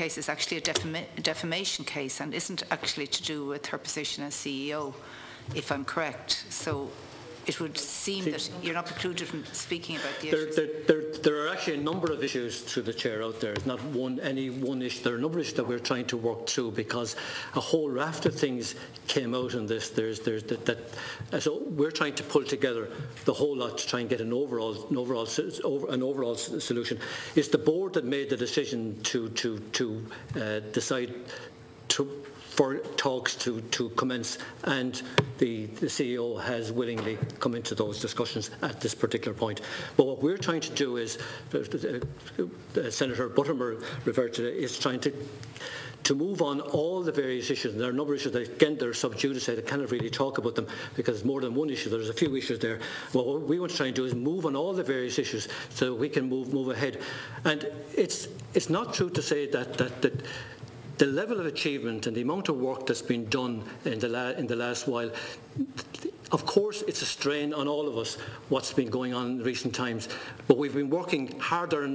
case is actually a defamation case and isn't actually to do with her position as CEO, if I'm correct. So it would seem that you're not precluded from speaking about the issues. There are actually a number of issues, through the chair, out there. It's not any one issue. There are a number of issues that we're trying to work through, because a whole raft of things came out in this. So we're trying to pull together the whole lot to try and get an overall solution. It's the board that made the decision to decide for talks to commence, and the CEO has willingly come into those discussions at this particular point. But what we're trying to do is, Senator Buttimer referred to it, is trying to move on all the various issues. And there are a number of issues that, again, they're sub judice. I cannot really talk about them because it's more than one issue. There's a few issues there. What we want to try and do is move on all the various issues so we can move ahead. And it's not true to say that the level of achievement and the amount of work that's been done in the last while, of course it's a strain on all of us what's been going on in recent times, but we've been working harder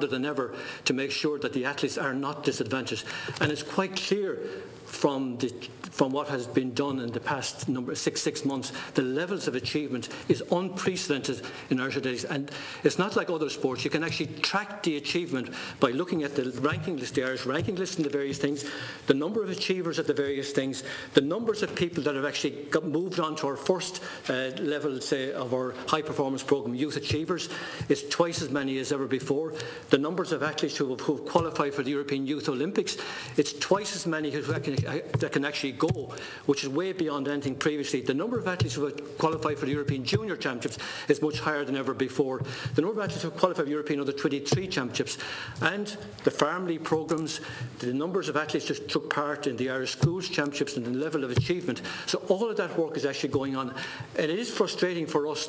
than ever to make sure that the athletes are not disadvantaged. And it's quite clear from what has been done in the past six months, the levels of achievement is unprecedented in Irish athletics. And it's not like other sports. You can actually track the achievement by looking at the ranking list, the Irish ranking list and the various things, the number of achievers at the various things, the numbers of people that have actually moved on to our first level, say, of our high performance programme, Youth Achievers. It's twice as many as ever before. The numbers of athletes who've qualified for the European Youth Olympics, it's twice as many that can actually go, which is way beyond anything previously. The number of athletes who have qualified for the European Junior Championships is much higher than ever before. The number of athletes who have qualified for the European Under-23 Championships, and the Farm League programmes, the numbers of athletes that took part in the Irish Schools Championships, and the level of achievement. So all of that work is actually going on. And it is frustrating for us,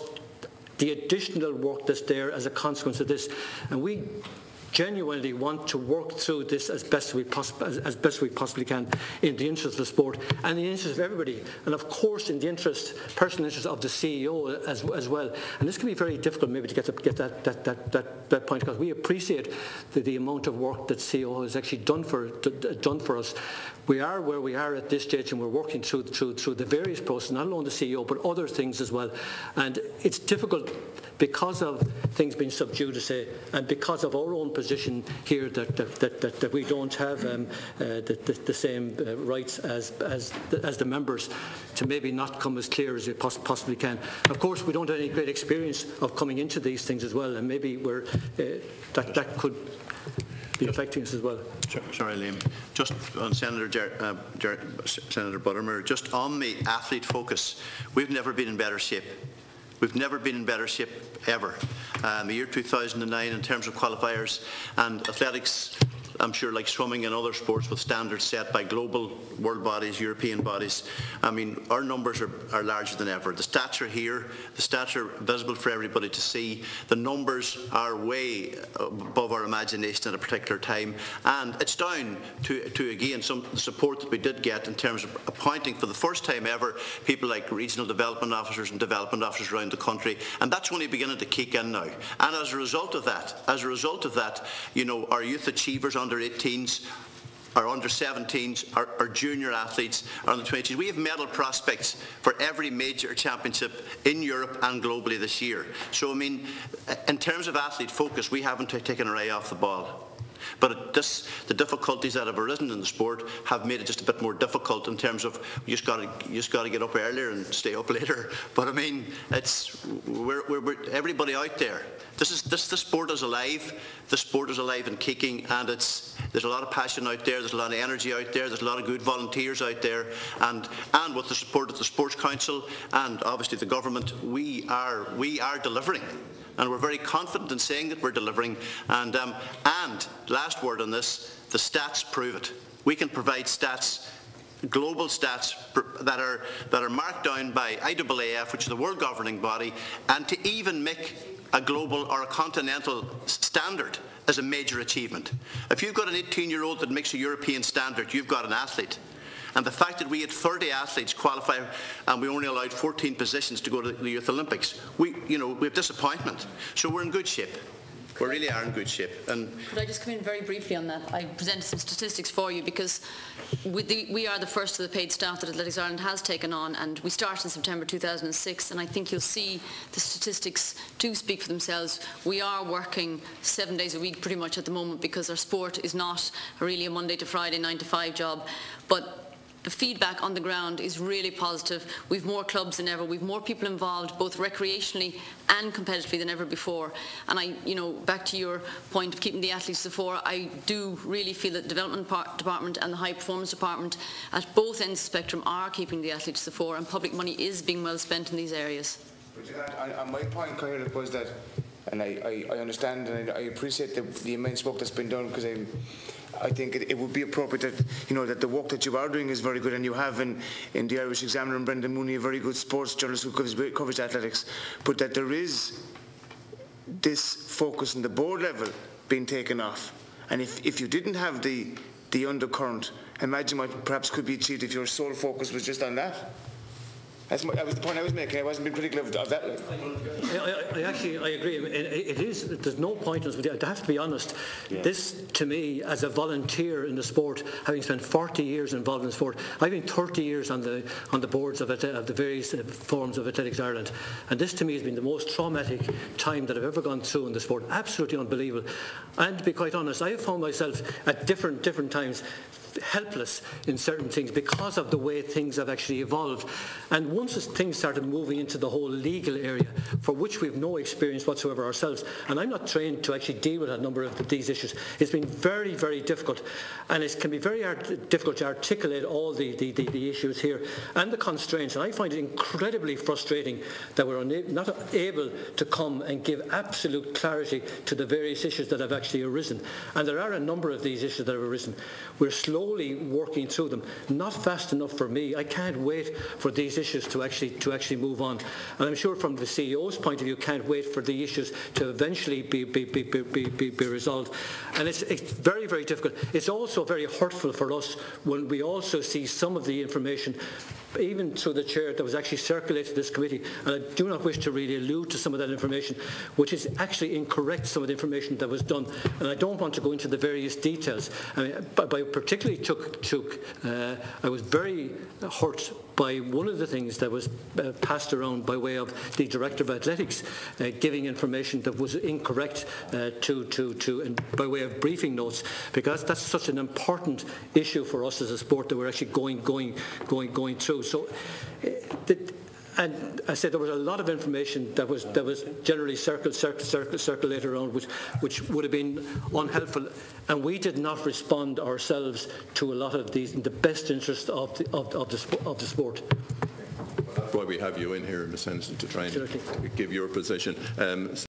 the additional work that's there as a consequence of this. And we genuinely want to work through this as best we possibly can, in the interest of the sport and in the interest of everybody, and of course in the personal interest of the CEO as well. And this can be very difficult maybe to get that point, because we appreciate the amount of work that CEO has actually done for us. We are where we are at this stage, and we're working through the various processes, not only the CEO but other things as well. And it's difficult because of things being sub judice and because of our own position here that we don't have the same rights as the members to maybe not come as clear as we possibly can. Of course, we don't have any great experience of coming into these things as well, and maybe that could be affecting us as well. Sorry, Liam. Just on Senator Buttimer, just on the athlete focus, we've never been in better shape. We've never been in better shape ever. The year 2009 in terms of qualifiers, and athletics, I'm sure, like swimming and other sports with standards set by global world bodies, European bodies, I mean, our numbers are larger than ever. The stats are here. The stats are visible for everybody to see. The numbers are way above our imagination at a particular time, and it's down to again, some support that we did get in terms of appointing, for the first time ever, people like regional development officers and development officers around the country, and that's only beginning to kick in now. And as a result of that, you know, our youth achievers, under 18s, our under 17s, our junior athletes, our under 20s. We have medal prospects for every major championship in Europe and globally this year. So, I mean, in terms of athlete focus, we haven't taken our eye off the ball. But the difficulties that have arisen in the sport have made it just a bit more difficult in terms of you just got to get up earlier and stay up later. But I mean, we're everybody out there. The sport is alive. The sport is alive and kicking, and there's a lot of passion out there. There's a lot of energy out there. There's a lot of good volunteers out there, and with the support of the Sports Council and obviously the government, we are delivering. And we're very confident in saying that we're delivering. And last word on this, the stats prove it. We can provide stats, global stats that are marked down by IAAF, which is the world governing body, and to even make a global or a continental standard is a major achievement. If you've got an 18-year-old that makes a European standard, you've got an athlete. And the fact that we had 30 athletes qualify and we only allowed 14 positions to go to the Youth Olympics, we have disappointment. So we're in good shape. We really are in good shape. And could I just come in very briefly on that? I presented some statistics for you because we are the first of the paid staff that Athletics Ireland has taken on, and we started in September 2006, and I think you'll see the statistics do speak for themselves. We are working 7 days a week pretty much at the moment because our sport is not really a Monday to Friday 9 to 5 job, but the feedback on the ground is really positive. We've more clubs than ever. We've more people involved, both recreationally and competitively, than ever before. And back to your point of keeping the athletes to the fore, I do really feel that the development department and the high performance department at both ends of the spectrum are keeping the athletes to the fore, and public money is being well spent in these areas. On my point, Kyle, was that, and I understand and I appreciate the immense work that's been done, because I think it would be appropriate that that the work that you are doing is very good, and you have in the Irish Examiner and Brendan Mooney, a very good sports journalist who covers athletics, but that there is this focus on the board level being taken off. And if you didn't have the undercurrent, imagine what perhaps could be achieved if your sole focus was just on that. That was the point I was making. I wasn't being critical of that. I agree. It is. There's no point in us. I have to be honest. Yeah. This, to me, as a volunteer in the sport, having spent 40 years involved in the sport, I've been 30 years on the boards of the various forms of Athletics Ireland, and this, to me, has been the most traumatic time that I've ever gone through in the sport. Absolutely unbelievable. And to be quite honest, I have found myself at different times helpless in certain things because of the way things have actually evolved. And once things started moving into the whole legal area, for which we have no experience whatsoever ourselves, and I'm not trained to actually deal with a number of these issues, it's been very, very difficult, and it can be very difficult to articulate all the issues here and the constraints. And I find it incredibly frustrating that we're not able to come and give absolute clarity to the various issues that have actually arisen. And there are a number of these issues that have arisen. We're slowly working through them, not fast enough for me. I can't wait for these issues to actually move on, and I'm sure from the CEO's point of view can't wait for the issues to eventually be resolved. And it's very, very difficult. It's also very hurtful for us when we also see some of the information, even through the chair, that was actually circulated to this committee, and I do not wish to really allude to some of that information, which is actually incorrect, some of the information that was done, and I don't want to go into the various details. I mean, I particularly I was very hurt by one of the things that was passed around by way of the Director of Athletics giving information that was incorrect and by way of briefing notes, because that's such an important issue for us as a sport that we're actually going through. So and I said there was a lot of information that was generally circulated around, which would have been unhelpful, and we did not respond ourselves to a lot of these in the best interest of the sport. That's why we have you in here, in a sense, to try and give your position.